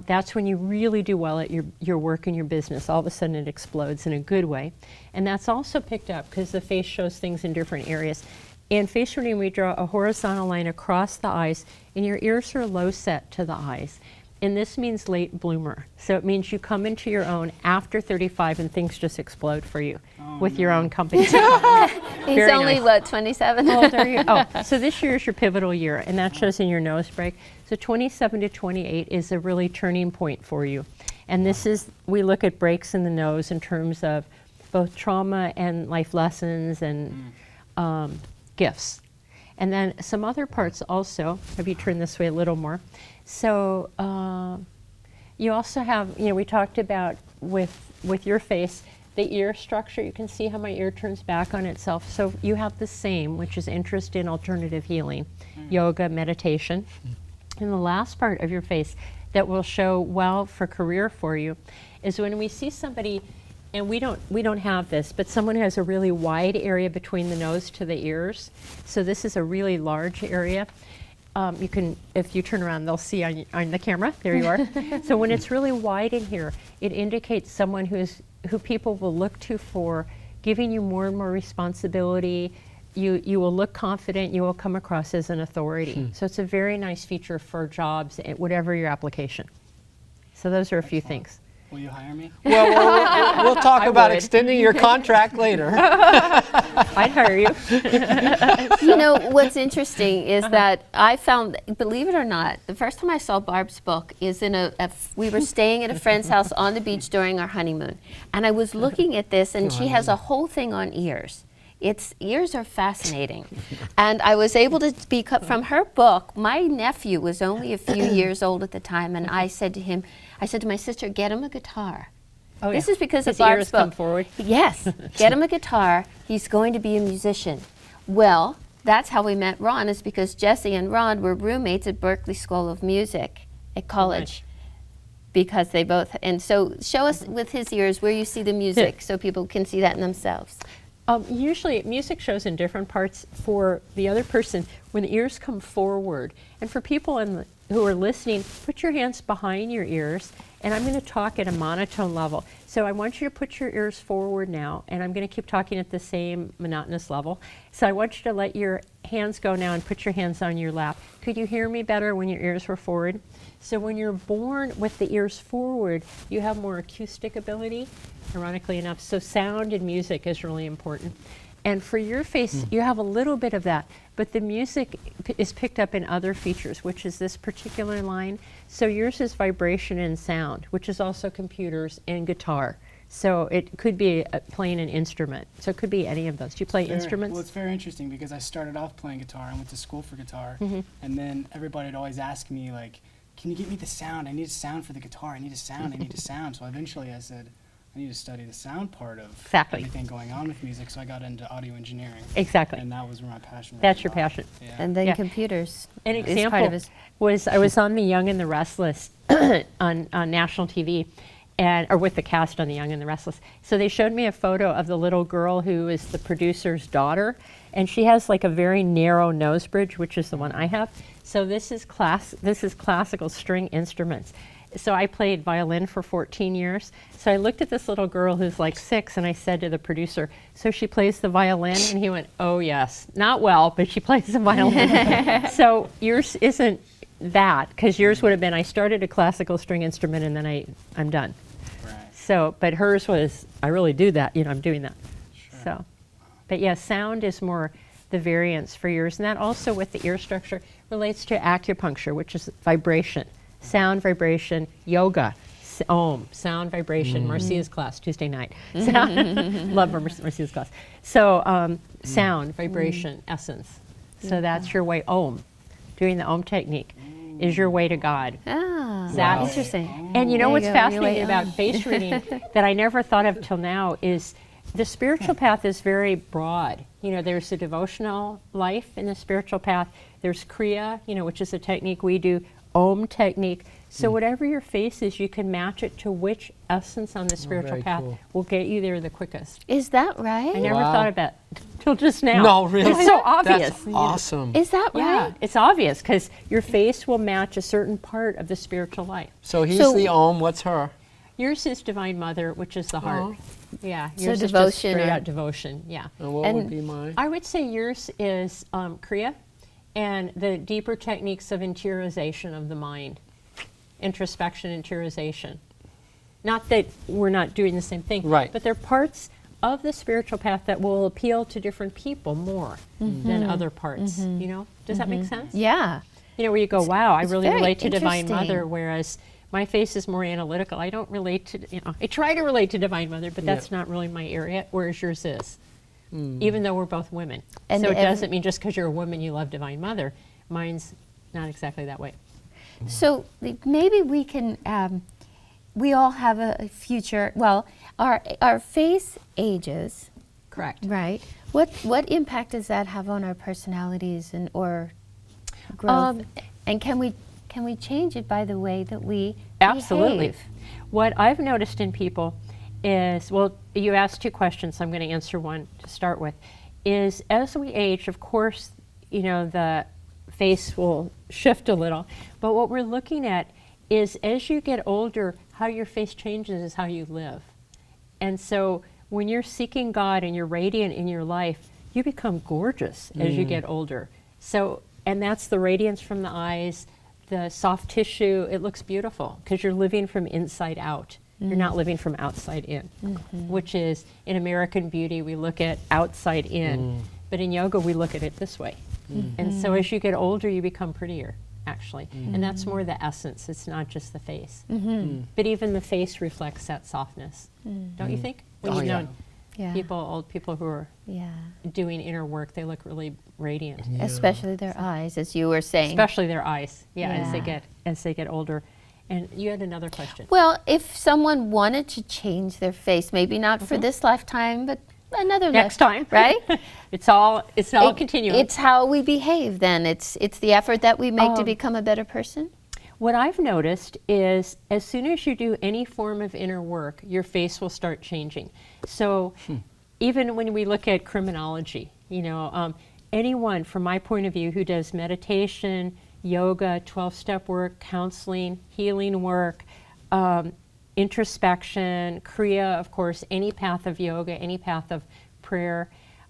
that's when you really do well at your work and your business. All of a sudden it explodes in a good way. And that's also picked up because the face shows things in different areas. In face reading, we draw a horizontal line across the eyes, and your ears are low set to the eyes. And this means late bloomer. So it means you come into your own after 35 and things just explode for you with your own company. He's Very only, nice. what, 27? So this year is your pivotal year, and that shows in your nose break. So 27 to 28 is a really turning point for you. And this is, we look at breaks in the nose in terms of both trauma and life lessons and gifts. And then some other parts also, have you turned this way a little more? So you also have, we talked about with your face, the ear structure. You can see how my ear turns back on itself. So you have the same, which is interest in alternative healing, yoga, meditation. And the last part of your face that will show well for career for you is when we see somebody, and we don't have this, but someone who has a really wide area between the nose to the ears. So this is a really large area. You can, if you turn around, they'll see on the camera. There you are. So when it's really wide in here, it indicates someone who people will look to for giving you more and more responsibility. You will look confident. You will come across as an authority. So it's a very nice feature for jobs, whatever your application. So those are a few things. Will you hire me? Well, we'll talk I about would. extending your contract later. I'd hire you. What's interesting is that I found, believe it or not, the first time I saw Barb's book is in we were staying at a friend's house on the beach during our honeymoon. And I was looking at this, and she has a whole thing on ears. Ears are fascinating. And I was able to speak up from her book. My nephew was only a few years old at the time, and I said to my sister, get him a guitar. Oh, This yeah. is because His of Barb's ears come book. forward. Yes, get him a guitar. He's going to be a musician. Well, that's how we met Ron, is because Jesse and Ron were roommates at Berklee School of Music at college. Because they both, and so show us with his ears where you see the music so people can see that in themselves. Usually music shows in different parts for the other person when the ears come forward. And for people who are listening, put your hands behind your ears, and I'm going to talk at a monotone level. So I want you to put your ears forward now, and I'm going to keep talking at the same monotonous level. So I want you to let your hands go now and put your hands on your lap. Could you hear me better when your ears were forward? So when you're born with the ears forward, you have more acoustic ability, ironically enough. So sound and music is really important. And for your face, you have a little bit of that, but the music is picked up in other features, which is this particular line. So yours is vibration and sound, which is also computers and guitar. So it could be playing an instrument. So it could be any of those. Do you play instruments? Well, it's very interesting because I started off playing guitar. I went to school for guitar, and then everybody would always ask me, like, can you get me the sound? I need a sound for the guitar. I need a sound. I need a sound. So eventually I said, I need to study the sound part of everything going on with music. So I got into audio engineering. Exactly. And that was where my passion. That's your passion. Yeah. And then Yeah. computers. An is part example of his. was I was on The Young and the Restless on national TV, or with the cast on The Young and the Restless. So they showed me a photo of the little girl who is the producer's daughter, and she has like a very narrow nose bridge, which is the one I have. So this is classical string instruments. So I played violin for 14 years. So I looked at this little girl who's like 6, and I said to the producer, so she plays the violin? And he went, oh yes, not well, but she plays the violin. So yours isn't that, because yours would have been, I started a classical string instrument and then I'm done. Right. So, but hers was, I really do that, I'm doing that. Sure. So, but yeah, sound is more the variance for yours. And that also with the ear structure relates to acupuncture, which is vibration. Sound, vibration, yoga, Om, sound, vibration, Marcia's class, Tuesday night. Love Marcia's class. So sound, vibration, essence. So that's your way, Om. Doing the Om technique is your way to God. Ah, That's interesting. And you know There what's you go, your fascinating way about on. face reading that I never thought of till now is the spiritual path is very broad. There's a devotional life in the spiritual path. There's Kriya, which is a technique we do, Om technique. So whatever your face is, you can match it to which essence on the spiritual very path cool. will get you there the quickest. Is that right? I never Wow. thought of that till just now. No, really? It's so obvious. That's awesome. Is that Yeah, right? it's obvious because your face will match a certain part of the spiritual life. So he's So- the Om. What's her? Yours is Divine Mother, which is the heart. Yeah, So yours is just devotion straight or- out devotion. Yeah, And what And would be mine? I would say yours is Kriya, and the deeper techniques of interiorization of the mind, introspection, interiorization. Not that we're not doing the same thing, Right. but they're parts of the spiritual path that will appeal to different people more than other parts. Does that make sense? Yeah. Where you go, wow, I it's really very relate to Divine Mother, interesting. whereas my face is more analytical. I don't relate to, I try to relate to Divine Mother, but that's not really my area, whereas yours is. Even though we're both women. And So it doesn't mean just because you're a woman you love Divine Mother. Mine's not exactly that way. So maybe we can, we all have a future, well, our face ages, Correct. right? What impact does that have on our personalities or growth? And can we change it by the way that we Absolutely. behave? What I've noticed in people is, well, you asked 2 questions, so I'm going to answer one to start with, is as we age, of course, the face will shift a little, but what we're looking at is as you get older, how your face changes is how you live. And so when you're seeking God and you're radiant in your life, you become gorgeous as you get older. So, and that's the radiance from the eyes, the soft tissue, it looks beautiful because you're living from inside out. You're not living from outside in, which is, in American Beauty, we look at outside in, but in yoga, we look at it this way. And so as you get older, you become prettier, actually. And that's more the essence, it's not just the face. But even the face reflects that softness, don't you think? When Oh, you've yeah. known Yeah. Old people who are Yeah. doing inner work, they look really radiant. Especially their eyes, as you were saying. Especially their eyes, Yeah. as they get older. And you had another question. Well, if someone wanted to change their face, maybe not for this lifetime, but another Next lifetime, time, right? it's all continuing. It's how we behave. Then it's the effort that we make to become a better person. What I've noticed is as soon as you do any form of inner work, your face will start changing. So even when we look at criminology, anyone from my point of view who does meditation, yoga, 12-step work, counseling, healing work, introspection, Kriya, of course, any path of yoga, any path of prayer,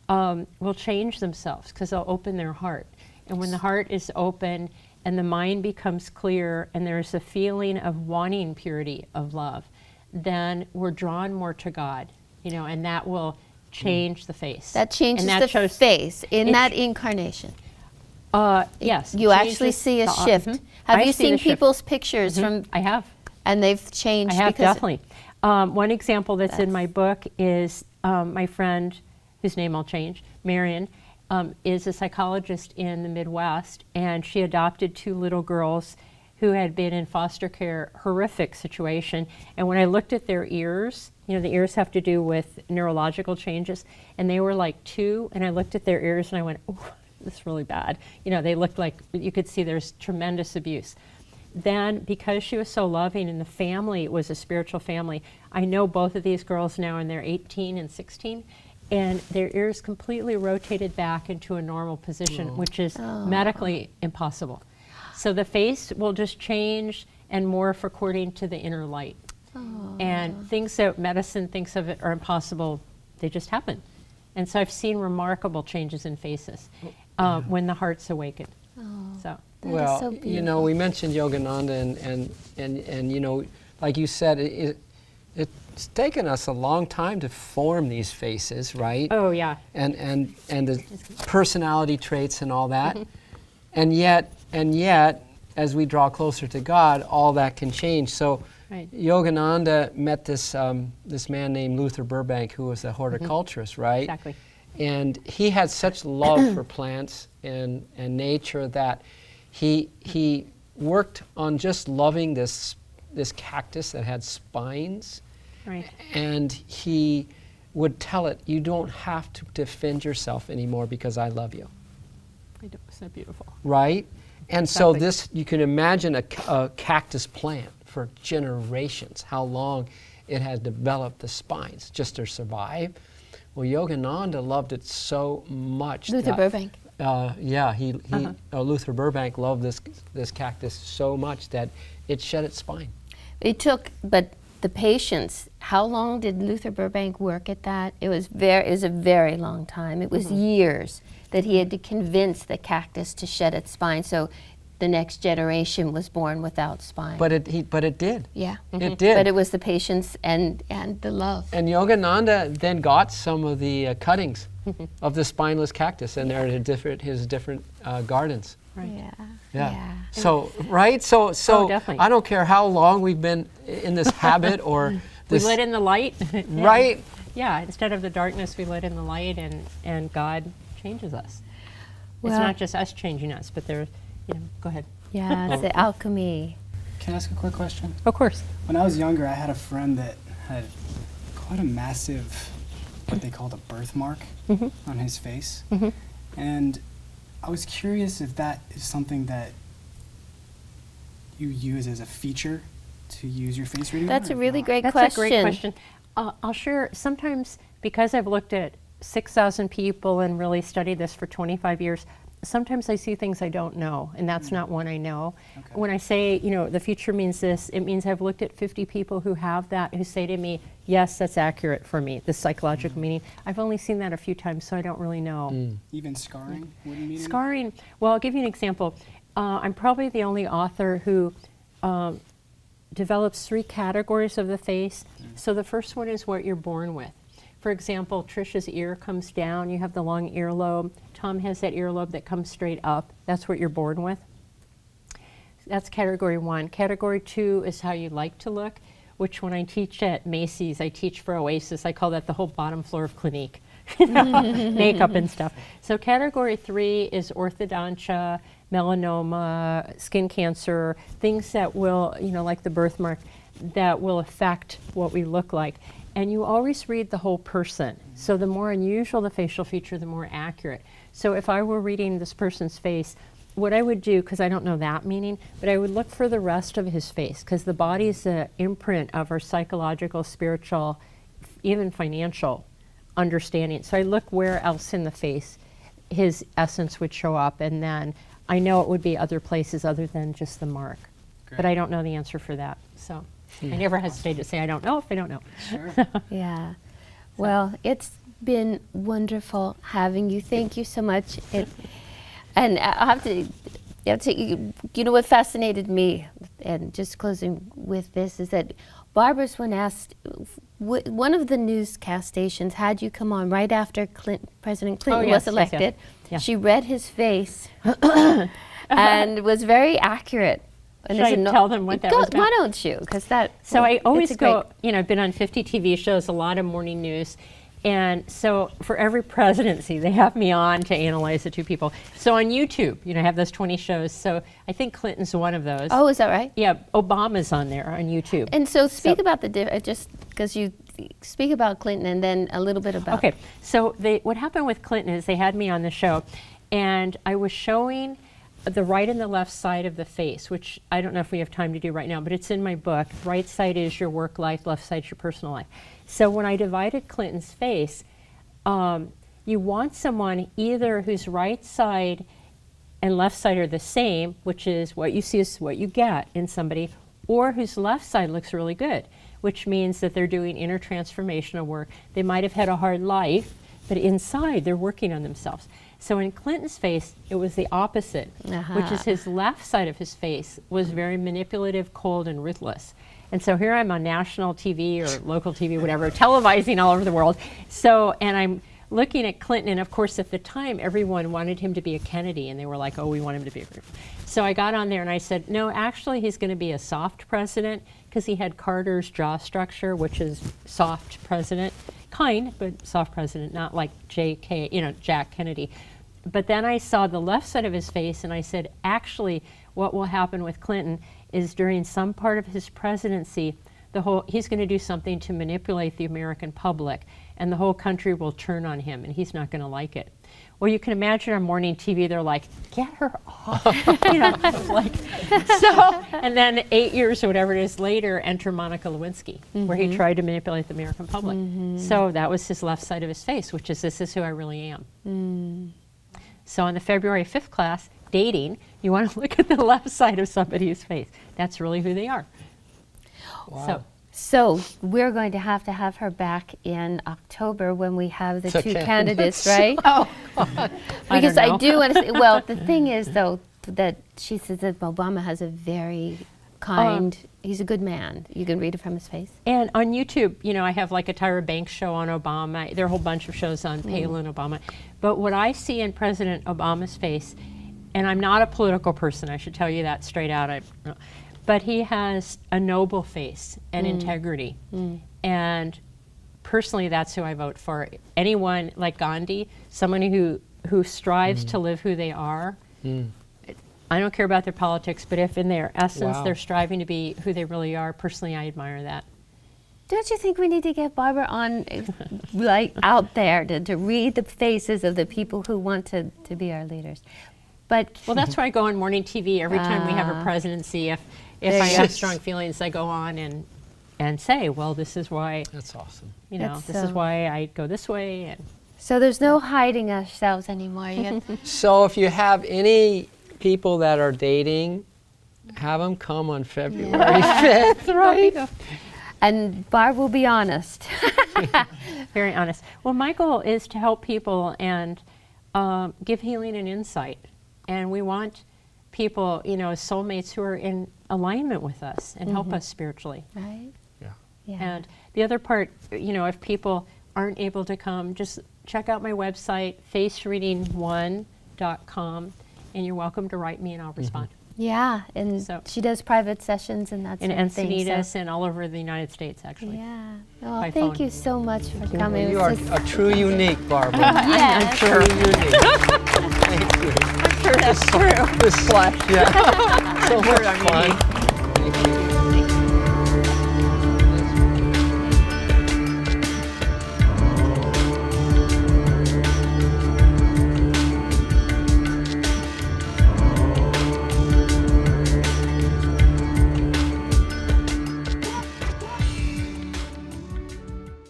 will change themselves because they'll open their heart. And when the heart is open and the mind becomes clear and there's a feeling of wanting purity of love, then we're drawn more to God, and that will change the face. That changes and the shows face in it that incarnation. Yes. You it actually changes see a the- shift. mhm. Have I you see the seen shift. people's pictures from, I have. and they've changed? I have, because definitely. One example that's in my book is my friend, whose name I'll change, Marion, is a psychologist in the Midwest, and she adopted 2 little girls who had been in foster care, horrific situation. And when I looked at their ears, the ears have to do with neurological changes, and they were like 2, and I looked at their ears and I went, oh, this is really bad. They looked like, you could see there's tremendous abuse. Then, because she was so loving and the family was a spiritual family, I know both of these girls now, and they're 18 and 16, and their ears completely rotated back into a normal position, which is medically impossible. So the face will just change and morph according to the inner light. And things that medicine thinks of it are impossible, they just happen. And so I've seen remarkable changes in faces when the heart's awakened. So. That is Well, so beautiful. we mentioned Yogananda, and like you said, it's taken us a long time to form these faces, right? Oh yeah. And the personality traits and all that, and yet, as we draw closer to God, all that can change. So, Right. Yogananda met this man named Luther Burbank, who was a horticulturist, right? Exactly. And he had such love for plants and nature that he worked on just loving this cactus that had spines. Right. And he would tell it, you don't have to defend yourself anymore because I love you. Isn't that beautiful? Right? And so Exactly. you can imagine a cactus plant for generations, how long it has developed the spines just to survive. Well, Yogananda loved it so much. Luther that, Burbank. Luther Burbank loved this cactus so much that it shed its spine. But the patience, how long did Luther Burbank work at that? It was a very long time. It was years that he had to convince the cactus to shed its spine, so the next generation was born without spine. But it did. Yeah. It did. But it was the patience and the love. And Yogananda then got some of the cuttings of the spineless cactus, and they're in his different gardens. Right. Yeah. Yeah. So right. So definitely. I don't care how long we've been in this habit or We this. lit in the light. Right. Yeah, instead of the darkness, we lit in the light, and God changes us. Well- It's not just us changing us, but there's, go ahead. Yeah, it's the alchemy. Can I ask a quick question? Of course. When I was younger, I had a friend that had quite a massive, what they called a birthmark on his face. And I was curious if that is something that you use as a feature to use your face reading. That's on a or really not? great That's question. a great question. I'll share, sometimes because I've looked at 6,000 people and really studied this for 25 years, sometimes I see things I don't know, and that's not one I know. Okay. When I say, the future means this, it means I've looked at 50 people who have that, who say to me, yes, that's accurate for me, this psychological meaning. I've only seen that a few times, so I don't really know. Even scarring wouldn't mean Scarring, well, I'll give you an example. I'm probably the only author who develops 3 categories of the face. So the first one is what you're born with. For example, Trisha's ear comes down, you have the long earlobe. Tom has that earlobe that comes straight up. That's what you're born with. That's category 1. Category 2 is how you like to look. which when I teach at Macy's, I teach for Oasis. I call that the whole bottom floor of Clinique, makeup and stuff. So category 3 is orthodontia, melanoma, skin cancer, things that will, like the birthmark, that will affect what we look like. And you always read the whole person. So the more unusual the facial feature, the more accurate. So if I were reading this person's face, what I would do, because I don't know that meaning, but I would look for the rest of his face, because the body is an imprint of our psychological, spiritual, even financial understanding. So I look where else in the face his essence would show up, and then I know it would be other places other than just the mark. Great. But I don't know the answer for that. So I never hesitate to say I don't know if I don't know. Sure. Yeah. Well, it's been wonderful having you. Thank you so much. And I have to, what fascinated me, and just closing with this, is that Barbara's when asked, one of the newscast stations had you come on right after President Clinton yes, was elected. yes, yes. She read his face and was very accurate. And Should I said, "No, tell them what that was about? Why don't you? Because that. So I always it's a great- go, I've been on 50 TV shows, a lot of morning news. And so for every presidency, they have me on to analyze the two people. So on YouTube, I have those 20 shows. So I think Clinton's one of those. Oh, is that right? Yeah, Obama's on there on YouTube. And so speak about just because you speak about Clinton and then a little bit about. Okay, so what happened with Clinton is they had me on the show, and I was showing the right and the left side of the face, which I don't know if we have time to do right now, but it's in my book. Right side is your work life, left side is your personal life. So when I divided Clinton's face, you want someone either whose right side and left side are the same, which is what you see is what you get in somebody, or whose left side looks really good, which means that they're doing inner transformational work. They might have had a hard life, but inside they're working on themselves. So in Clinton's face, it was the opposite, which is his left side of his face was very manipulative, cold, and ruthless. And so here I'm on national TV or local TV, whatever, televising all over the world. So, and I'm looking at Clinton, and of course at the time, everyone wanted him to be a Kennedy, and they were like, oh, we want him to be a... So I got on there and I said, no, actually he's going to be a soft president, because he had Carter's jaw structure, which is soft president, kind, but soft president, not like Jack Kennedy. But then I saw the left side of his face, and I said, actually, what will happen with Clinton is during some part of his presidency, he's going to do something to manipulate the American public, and the whole country will turn on him, and he's not going to like it. Well, you can imagine on morning TV, they're like, get her off, so, and then 8 years or whatever it is later, enter Monica Lewinsky, where he tried to manipulate the American public. So that was his left side of his face, which is, this is who I really am. So in the February 5th class, dating, you want to look at the left side of somebody's face. That's really who they are. Wow. So we're going to have her back in October when we have the two candidates, right? Oh, Because I do want to say, well, the thing is, though, that she says that Obama has a very kind, he's a good man. You can read it from his face. And on YouTube, I have like a Tyra Banks show on Obama. There are a whole bunch of shows on Palin, Obama. But what I see in President Obama's face, and I'm not a political person, I should tell you that straight out, but he has a noble face and integrity. And personally, that's who I vote for. Anyone like Gandhi, someone who strives to live who they are. I don't care about their politics, but if in their essence they're striving to be who they really are, personally I admire that. Don't you think we need to get Barbara on, out there to read the faces of the people who want to be our leaders? But well, that's why I go on morning TV every time we have a presidency. If I have strong feelings, I go on and say, well, this is why. That's awesome. This is why I go this way. And so there's no hiding ourselves anymore. So if you have any people that are dating, have them come on February 5th, right? And Barb will be honest. Very honest. Well, my goal is to help people and give healing and insight. And we want people, soulmates who are in alignment with us and help us spiritually. Right? Yeah. And the other part, if people aren't able to come, just check out my website, facereading1.com, and you're welcome to write me and I'll respond. Yeah, and So- she does private sessions and that In sort of thing. Encinitas and all over the United States, actually. Yeah. Oh, By thank phone. you so much for coming. You It are was just- a true unique, Barbara. Yes. True unique. Thank you. I'm sure that's true. This, yeah. So much fun. Thank you.